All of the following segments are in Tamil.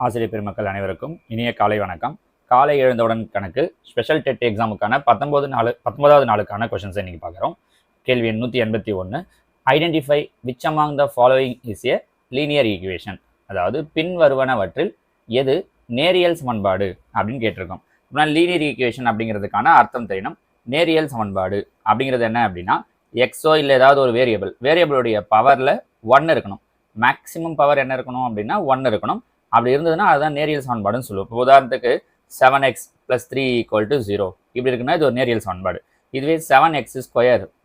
ஆசிரியர் பெருமக்கள் அனைவருக்கும் இனிய காலை வணக்கம். காலை எழுந்தவுடன் கணக்கு ஸ்பெஷல் டெட் எக்ஸாமுக்கான 19வது நாளுக்கான கொஷின்ஸை இன்னைக்கு பார்க்குறோம். கேள்வி எண் 181. Identify which among the following is a linear equation, அதாவது பின் வருவனவற்றில் எது நேரியல் சமன்பாடு அப்படின்னு கேட்டிருக்கோம். அப்படின்னா லீனியர் ஈக்குவேஷன் அப்படிங்கிறதுக்கான அர்த்தம் தெரியணும். நேரியல் சமன்பாடு அப்படிங்கிறது என்ன அப்படின்னா, எக்ஸோ இல்லை ஏதாவது ஒரு வேரியபிளுடைய பவரில் 1 இருக்கணும். மேக்ஸிமம் பவர் என்ன இருக்கணும் அப்படின்னா 1 இருக்கணும். அப்படி இருந்ததுன்னா அதுதான் நேரியல் சமன்பாடுன்னு சொல்லுவோம். இப்போ உதாரணத்துக்கு 7x + 3 = 0 இப்படி இருக்குன்னா இது ஒரு நேரியல் சமன்பாடு. இதுவே 7x²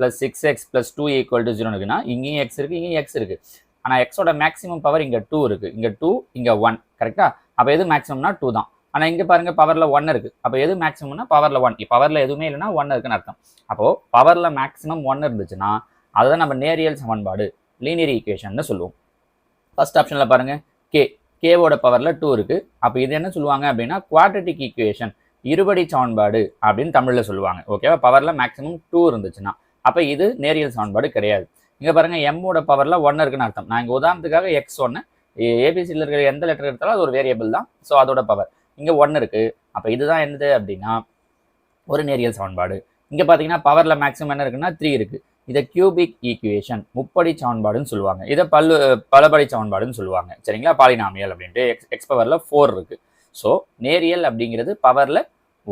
+ 6x + 2 = 0 இருக்குன்னா இங்கேயும் x இருக்குது, இங்கேயும் x இருக்குது. ஆனால் எக்ஸோட மேக்ஸிமம் பவர் இங்கே 2 இருக்குது, இங்கே 2, இங்கே 1. கரெக்டாக? அப்போ எது மேக்ஸிமம்னா 2 தான். ஆனால் இங்கே பாருங்கள் பவரில் 1 இருக்குது. அப்போ எது மேக்ஸிமம்னா பவரில் 1. பவரில் எதுவுமே இல்லைன்னா 1 இருக்குன்னு அர்த்தம். அப்போது பவரில் மேக்ஸிமம் 1 இருந்துச்சுன்னா அதுதான் நம்ம நேரியல் சமன்பாடு, லீனியர் ஈக்குவேஷன் சொல்லுவோம். ஃபர்ஸ்ட் ஆப்ஷனில் பாருங்கள் கேவோட பவரில் 2 இருக்குது. அப்போ இது என்ன சொல்லுவாங்க அப்படின்னா குவாட்ரட்டிக் ஈக்குவேஷன், இருபடி சமன்பாடு அப்படின்னு தமிழில் சொல்லுவாங்க. ஓகேவா? பவரில் மேக்ஸிமம் 2 இருந்துச்சுன்னா அப்போ இது நேரியல் சமன்பாடு கிடையாது. இங்கே பாருங்கள் எம்மோட பவரில் 1 இருக்குன்னு அர்த்தம். நான் இங்கே உதாரணத்துக்காக எக்ஸ் சொன்னேன். ஏபிசியில் இருக்கிற எந்த லெட்டர் எடுத்தாலும் அது ஒரு வேரியபிள் தான். ஸோ அதோட பவர் இங்கே 1 இருக்குது. அப்போ இதுதான் என்னது அப்படின்னா ஒரு நேரியல் சமன்பாடு. இங்கே பார்த்தீங்கன்னா பவரில் மேக்ஸிமம் என்ன இருக்குன்னா 3 இருக்குது. இதை கியூபிக் ஈக்குவேஷன், முப்படி சமன்பாடுன்னு சொல்லுவாங்க. இதை பலபடி சமன்பாடுன்னு சொல்லுவாங்க. சரிங்களா? பாலினாமியல் அப்படின்ட்டு எக்ஸ் பவரில் 4 இருக்குது. ஸோ நேரியல் அப்படிங்கிறது பவரில்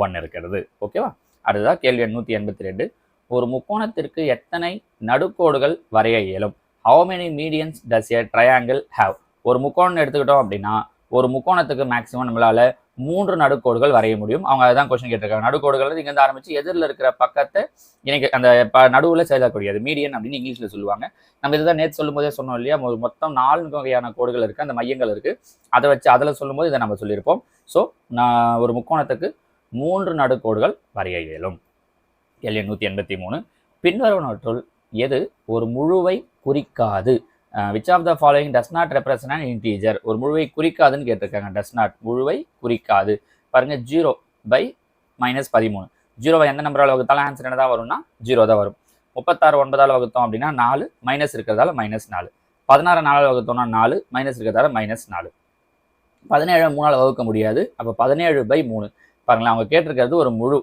1 இருக்கிறது. ஓகேவா? அடுத்ததான் கேள்வி எண் 182. ஒரு முக்கோணத்திற்கு எத்தனை நடுக்கோடுகள் வரைய இயலும்? How many medians does a triangle have? ஒரு முக்கோணம் எடுத்துக்கிட்டோம் அப்படின்னா ஒரு முக்கோணத்துக்கு மேக்ஸிமம் நம்மளால 3 நடுக்கோடுகள் வரைய முடியும். அவங்க அதுதான் கொஸ்டின் கேட்டிருக்காங்க. நடுக்கோடுகள் இங்கேருந்து ஆரம்பிச்சு எதிரில் இருக்கிற பக்கத்தை எனக்கு அந்த நடுவில் செயலாக்கூடியது மீடியன் அப்படின்னு இங்கிலீஷில் சொல்லுவாங்க. நம்ம இதுதான் நேற்று சொல்லும் போதே சொன்னோம் இல்லையா? மொத்தம் 4 வகையான கோடுகள் இருக்குது, அந்த மையங்கள் இருக்குது. அதை வச்சு அதில் சொல்லும்போது இதை நம்ம சொல்லியிருப்போம். ஸோ நான் ஒரு முக்கோணத்துக்கு 3 நடுக்கோடுகள் வரைய இயலும். கேள்வி 183. பின்வருவனவற்றுள் எது ஒரு முழுவை குறிக்காது? Which of the following does not represent an integer? ஒரு முழுவை குறிக்காதுன்னு கேட்டிருக்காங்க. டஸ் நாட், முழுவை குறிக்காது. பாருங்க 0/-13. 0வை எந்த நம்பரால் வகுத்தாலும் ஆன்சர் என்ன தான் வரும்னா 0 தான் வரும். 36 9ஆல் வகுத்தோம் அப்படின்னா 4, மைனஸ் இருக்கிறதால -4. 16 4ஆல் வகுத்தோம்னா 4, மைனஸ் இருக்கிறதால -4. 17 3ஆல் வகுக்க முடியாது. அப்போ 17/3. பாருங்களேன், அவங்க கேட்டிருக்கிறது ஒரு முழு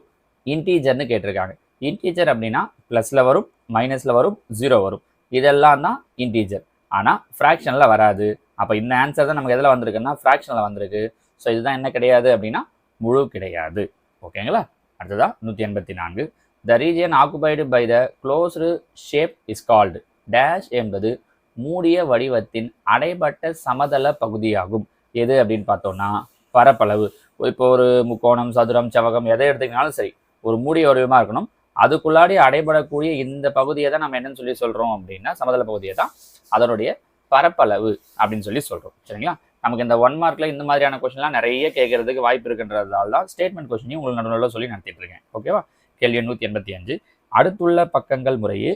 இன்டீஜர்னு கேட்டிருக்காங்க. இன்டீஜர் அப்படின்னா ப்ளஸில் வரும், மைனஸில் வரும், 0 வரும். இதெல்லாம் தான் இன்டீஜர். ஆனால் ஃப்ராக்ஷனில் வராது. அப்போ இந்த ஆன்சர் தான் நமக்கு எதில் வந்திருக்குன்னா ஃப்ராக்ஷனில் வந்திருக்கு. ஸோ இதுதான் என்ன கிடையாது அப்படின்னா முழு கிடையாது. ஓகேங்களா? அடுத்ததான் 184. The region occupied by the closed shape is called dash என்பது மூடிய வடிவத்தின் அடைபட்ட சமதள பகுதியாகும். எது அப்படின்னு பார்த்தோம்னா பரப்பளவு. இப்போ ஒரு முக்கோணம், சதுரம், செவ்வகம் எதை எடுத்துக்கினாலும் சரி, ஒரு மூடிய வடிவமாக இருக்கணும். அதுக்குள்ளாடி அடைபடக்கூடிய இந்த பகுதியை தான் நம்ம என்னன்னு சொல்லி சொல்கிறோம் அப்படின்னா சமதள பகுதியை தான் அதனுடைய பரப்பளவு அப்படின்னு சொல்லி சொல்கிறோம். சரிங்களா? நமக்கு இந்த 1 மார்க்கில் இந்த மாதிரியான கொஸ்டின்லாம் நிறைய கேட்கறதுக்கு வாய்ப்பு இருக்குன்றதால தான் ஸ்டேட்மெண்ட் கொஸ்டினையும் உங்களுக்கு நடுவில் சொல்லி நடத்திட்டு இருக்கேன். ஓகேவா? கேள்வி 185. அடுத்துள்ள பக்கங்கள் முறையே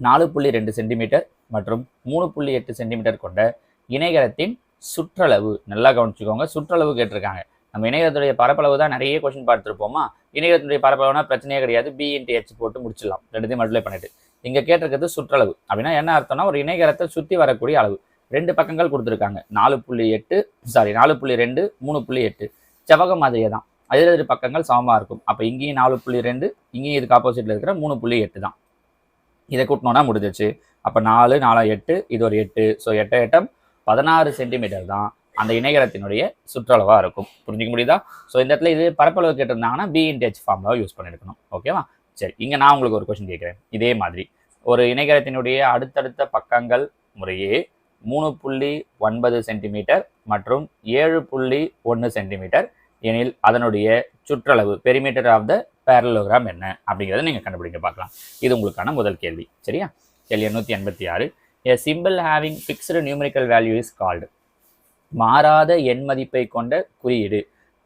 4.2 சென்டிமீட்டர் மற்றும் 3.8 சென்டிமீட்டர் கொண்ட இணைகரத்தின் சுற்றளவு. நல்லா கவனிச்சுக்கோங்க, சுற்றளவு கேட்டிருக்காங்க. நம்ம இணையத்துடைய பரப்பளவு தான் நிறைய கொஸ்டின் பார்த்துருப்போமா? இணையத்துடைய பரப்பளவுனா பிரச்சனையே கிடையாது, B/H போட்டு முடிச்சிடலாம். ரெண்டுத்தையும் மல்டிப்ளை பண்ணிட்டு. இங்கே கேட்டிருக்கிறது சுற்றளவு. அப்படின்னா என்ன அர்த்தம்னா ஒரு இணைகரத்தை சுற்றி வரக்கூடிய அளவு. 2 பக்கங்கள் கொடுத்துருக்காங்க. 4.2, 3.8. செவ்வகம் மாதிரியே தான், எதிரெதிர் பக்கங்கள் சமமாக இருக்கும். அப்போ இங்கேயும் 4.2, இங்கேயும் இதுக்கு ஆப்போசிட்டில் இருக்கிற 3.8 தான். இதை கூட்டினோன்னா முடிஞ்சிச்சு. அப்போ 4 4 8, இது ஒரு 8. ஸோ 8 8 16 சென்டிமீட்டர் தான் அந்த இணைகரத்தினுடைய சுற்றளவாக இருக்கும். புரிஞ்சிக்க முடியுதா? ஸோ இந்த இடத்துல இது பரப்பளவு கேட்டிருந்தாங்கன்னா B/H ஃபார்முலாவை யூஸ் பண்ணியிருக்கணும். ஓகேவா? சரி, இங்கே நான் உங்களுக்கு ஒரு கொஸ்டின் கேட்குறேன். இதே மாதிரி ஒரு இணைகரத்தினுடைய அடுத்தடுத்த பக்கங்கள் முறையே 3.9 சென்டிமீட்டர் மற்றும் 7.1 சென்டிமீட்டர் எனில் அதனுடைய சுற்றளவு பெரிமீட்டர் ஆஃப் த பேரலோகிராம் என்ன அப்படிங்கிறத நீங்கள் கண்டுபிடிக்க பார்க்கலாம். இது உங்களுக்கான முதல் கேள்வி. சரியா? கேள்வி 186. A symbol having fixed numerical value is called. மாறாத எண் மதிப்பை கொண்ட குறியீடு.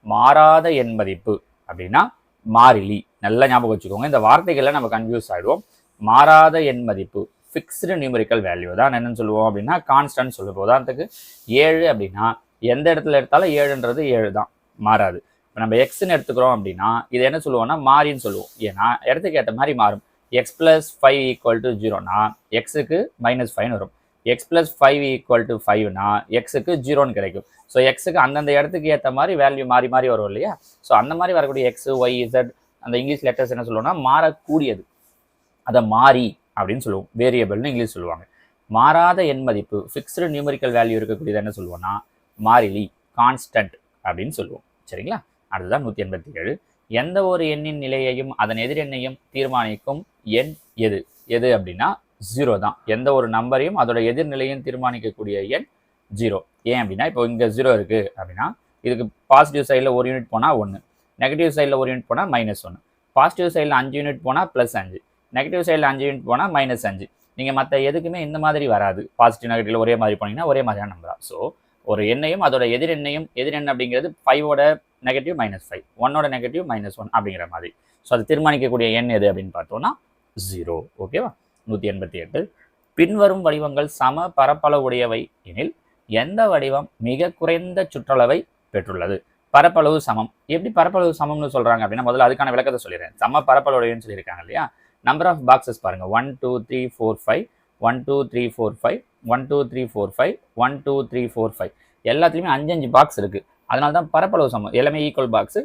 மாறாத எண் மதிப்பு அப்படின்னா மாறிலி. நல்லா ஞாபகம் வச்சுக்கோங்க, இந்த வார்த்தைகளை நம்ம கன்ஃபியூஸ் ஆகிடுவோம். மாறாத எண் மதிப்பு, ஃபிக்ஸ்டு நியூமெரிக்கல் வேல்யூ தான் என்னன்னு சொல்லுவோம் அப்படின்னா கான்ஸ்டன்ட் சொல்லுவோம். உதாரணத்துக்கு 7 அப்படின்னா எந்த இடத்துல எடுத்தாலும் 7ன்றது 7 தான், மாறாது. இப்போ நம்ம எக்ஸ்ன்னு எடுத்துக்கிறோம் அப்படின்னா இது என்ன சொல்லுவோம்னா மாறின்னு சொல்லுவோம். ஏன்னா இடத்துக்கு ஏற்ற மாதிரி மாறும். x + 5 = 0னா எக்ஸுக்கு -5 வரும். எக்ஸ் ப்ளஸ் 5 ஈக்குவல் டு 5னா எக்ஸுக்கு 0ன்னு கிடைக்கும். ஸோ எக்ஸுக்கு அந்தந்த இடத்துக்கு ஏற்ற மாதிரி வேல்யூ மாறி மாறி வரும் இல்லையா? ஸோ அந்த மாதிரி வரக்கூடிய எக்ஸ் ஒய் இசட் அந்த இங்கிலீஷ் லெட்டர்ஸ் என்ன சொல்லுவோம்னா மாறக்கூடியது, அதை மாறி அப்படின்னு சொல்லுவோம். வேரியபிள்னு இங்கிலீஷ் சொல்லுவாங்க. மாறாத எண் மதிப்பு ஃபிக்ஸ்டு நியூமரிக்கல் வேல்யூ இருக்கக்கூடியது என்ன சொல்லுவோம்னா மாறிலி, கான்ஸ்டன்ட் அப்படின்னு சொல்லுவோம். சரிங்களா? அதுதான் 187. எந்த ஒரு எண்ணின் நிலையையும் அதன் எதிரெண்ணையும் தீர்மானிக்கும் எண் எது? எது அப்படின்னா 0 தான். எந்த ஒரு நம்பரையும் அதோட எதிர்நிலையும் தீர்மானிக்கக்கூடிய எண் 0. ஏன் அப்படின்னா இப்போ இங்கே 0 இருக்குது அப்படின்னா இதுக்கு பாசிட்டிவ் சைடில் ஒரு யூனிட் போனால் 1, நெகட்டிவ் சைடில் ஒரு யூனிட் போனால் -1, பாசிட்டிவ் சைடில் 5 யூனிட் போனால் +5, நெகட்டிவ் சைடில் 5 யூனிட் போனால் -5. நீங்கள் மற்ற எதுக்குமே இந்த மாதிரி வராது. பாசிட்டிவ் நெகட்டிவ்ல ஒரே மாதிரி போனீங்கன்னா ஒரே மாதிரியான நம்பரா. ஸோ ஒரு எண்ணையும் அதோட எதிரெண்ணையும், எதிரெண் அப்படிங்கிறது 5ஓட நெகட்டிவ் -5, 1ஓட நெகட்டிவ் -1 அப்படிங்கிற மாதிரி. ஸோ அது தீர்மானிக்கக்கூடிய எண் எது அப்படின்னு பார்த்தோம்னா 0. ஓகேவா? 188. பின்வரும் வடிவங்கள் சம பரப்பளவுடையவை எனில் எந்த வடிவம் மிக குறைந்த சுற்றளவை பெற்றுள்ளது? பரப்பளவு சமம். எப்படி பரப்பளவு சமம்னு சொல்றாங்க அப்படின்னா முதல்ல அதுக்கான விளக்கத்தை சொல்லிடுறேன். சம பரப்பளவுடையன்னு சொல்லியிருக்காங்க இல்லையா? நம்பர் ஆஃப் பாக்ஸஸ் பாருங்க. 1 2 3 4 5, 1 2 3 4 5, 1 2 3 4 5, 1 2 3 4 5 எல்லாத்துலேயுமே 5 பாக்ஸ் இருக்கு. அதனால தான் பரப்பளவு சமம். எல்லாமே ஈக்குவல் பாக்ஸ்,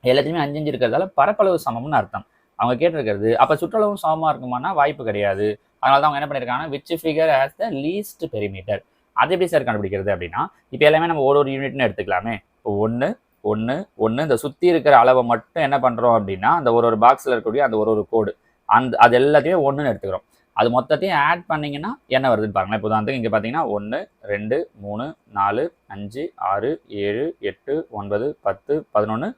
எல்லாத்துலேயுமே 5 இருக்கிறதால பரப்பளவு சமம்னு அர்த்தம். அவங்க கேட்டிருக்கிறது அப்போ சுற்றளவும் சமமாக இருக்குமானா வாய்ப்பு கிடையாது. அதனால தான் அவங்க என்ன பண்ணியிருக்காங்கன்னா which figure has the least perimeter. அது எப்படி சார் கண்டுபிடிக்கிறது அப்படின்னா இப்போ எல்லாமே நம்ம ஒரு யூனிட்னு எடுத்துக்கலாமே. இப்போ 1 1 1 இந்த சுற்றி இருக்கிற அளவை மட்டும் என்ன பண்ணுறோம் அப்படின்னா அந்த ஒரு பாக்ஸில் இருக்கக்கூடிய அந்த ஒரு கோடு அது எல்லாத்தையுமே 1ன்னு எடுத்துக்கிறோம். அது மொத்தத்தையும் ஆட் பண்ணிங்கன்னா என்ன வருதுன்னு பாருங்களேன். இப்போ உதாரணத்துக்கு இங்கே பார்த்தீங்கன்னா 1 2 3 4 5 6 7 8 9 10 11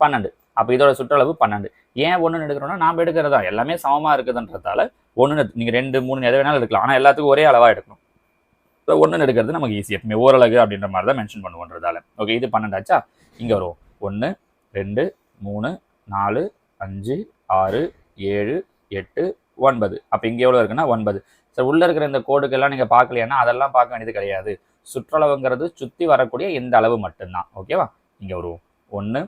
12. அப்போ இதோட சுற்றளவு 12. ஏன் 1ன்னு எடுக்கிறோம்னா நாம் எடுக்கிறதா எல்லாமே சமமாக இருக்குதுன்றதால 1ன்னு நீங்கள் 2 3 எதை வேணாலும் எடுக்கலாம். ஆனால் எல்லாத்துக்கும் ஒரே அளவாக எடுக்கணும். ஸோ 1ன்னு எடுக்கிறது நமக்கு ஈஸி. எப்பவுமே ஓரளவு அப்படின்ற மாதிரி தான் மென்ஷன் பண்ணுவோன்றதால. ஓகே, இது 12 ஆச்சா? இங்கே வரும் 1 2 3 4 5 6 7 8 9. அப்போ இங்கே எவ்வளோ இருக்குன்னா 9. சார் உள்ளே இருக்கிற இந்த கோடுக்கெல்லாம் நீங்கள் பார்க்கலையானா அதெல்லாம் பார்க்க வேண்டியது கிடையாது. சுற்றளவுங்கிறது சுற்றி வரக்கூடிய இந்த அளவு மட்டும்தான். ஓகேவா? இங்கே வரும் 1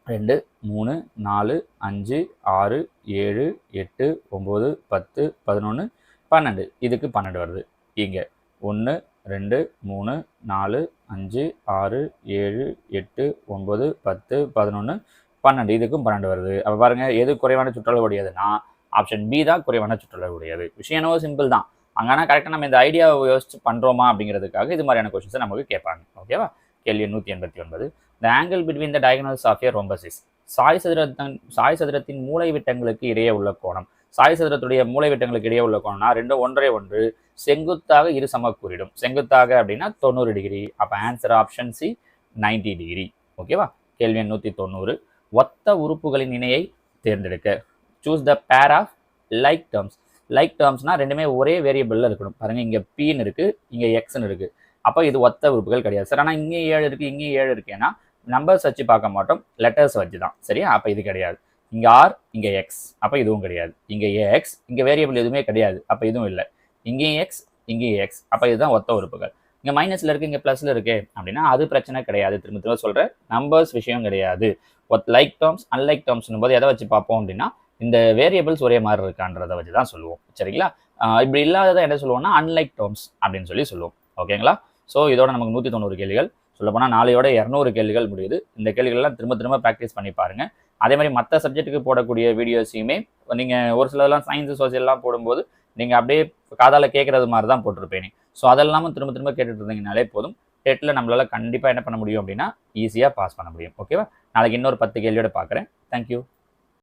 2 3 4 5 6 7 8 9 10 11 12. இதுக்கு 12 வருது. இங்கே 1 2 3 4 5 6 7 8 9 10 11 12. இதுக்கும் 12 வருது. அப்போ பாருங்க எது குறைவான சுற்றளவு உடையதுன்னா ஆப்ஷன் பி தான் குறைவான சுற்றளவு உடையது. விஷயம் என்னவோ சிம்பிள் தான். அங்கன்னா கரெக்டாக நம்ம இந்த ஐடியாவை யோசிச்சு பண்ணுறோமா அப்படிங்கிறதுக்காக இது மாதிரியான கொஸ்டின்ஸை நமக்கு கேட்பாங்க. ஓகேவா? கேள்வி 189. The angle between the diagonals of a rhombus is Sai சதுரத்தின் மூலை விட்டங்களுக்கு இடையே உள்ள கோணம். சாய் சதுரத்துடைய மூலை விட்டங்களுக்கு இடையே உள்ள கோணம்னா ரெண்டும் ஒன்றே ஒன்று செங்குத்தாக இரு சமக்கூறிடும். செங்குத்தாக அப்படின்னா 90 டிகிரி. அப்போ ஆன்சர் ஆப்ஷன் சி 90 டிகிரி. ஓகேவா? கேள்வி 190. ஒத்த உறுப்புகளின் இணையை தேர்ந்தெடுக்க. Choose the pair of like terms. Like டேர்ம்ஸ்னா ரெண்டுமே ஒரே வேரியபிளில் இருக்கணும். பாருங்க இங்கே பின்னு இருக்கு, இங்கே எக்ஸ்ன்னு இருக்கு. அப்போ இது ஒத்த உறுப்புகள் கிடையாது சார். ஆனால் இங்கே 7 இருக்கு, இங்கே 7 இருக்குன்னா நம்பர்ஸ் வச்சு பார்க்க மாட்டோம், லெட்டர்ஸ் வச்சு தான். சரியா? அப்போ இது கிடையாது. இங்கே ஆர், இங்கே எக்ஸ், அப்போ இதுவும் கிடையாது. இங்கே எக்ஸ், இங்கே வேரியபிள் எதுவுமே கிடையாது, அப்போ இதுவும் இல்லை. இங்கேயும் எக்ஸ், இங்கேயும் எக்ஸ், அப்போ இதுதான் ஒத்த உறுப்புகள். இங்கே மைனஸில் இருக்குது, இங்கே ப்ளஸில் இருக்கு அப்படின்னா அது பிரச்சனை கிடையாது. திரும்ப திரும்ப சொல்கிறேன், நம்பர்ஸ் விஷயம் கிடையாது. லைக் டேர்ம்ஸ் அன்லைக் டேர்ம்ஸ்னும் போது எதை வச்சு பார்ப்போம் அப்படின்னா இந்த வேரியபிள்ஸ் ஒரே மாதிரி இருக்கான்றதை வச்சு தான் சொல்லுவோம். சரிங்களா? இப்படி இல்லாததை என்ன சொல்லுவோம்னா அன்லைக் டேர்ம்ஸ் அப்படின்னு சொல்லுவோம். ஓகேங்களா? ஸோ இதோட நமக்கு 190 கேள்விகள். சொல்லப்போனால் 4ோட 200 கேள்விகள் முடியுது. இந்த கேள்விகள்லாம் திரும்ப திரும்ப ப்ராக்டிஸ் பண்ணி பாருங்கள். அதே மாதிரி மற்ற சப்ஜெக்ட்டுக்கு போடக்கூடிய வீடியோஸையுமே நீங்கள் ஒரு சிலதெல்லாம் சயின்ஸு சோசியல்லாம் போடும்போது நீங்கள் அப்படியே காதால் கேட்குறது மாதிரி தான் போட்டிருப்பேன். ஸோ அதெல்லாமும் திரும்ப திரும்ப கேட்டுட்டு இருந்தீங்கனாலே போதும். டெட்டில் நம்மளால் கண்டிப்பாக என்ன பண்ண முடியும் அப்படின்னா ஈஸியாக பாஸ் பண்ண முடியும். ஓகேவா? நாளைக்கு இன்னொரு 10 கேள்வியோட பார்க்குறேன். தேங்க்யூ.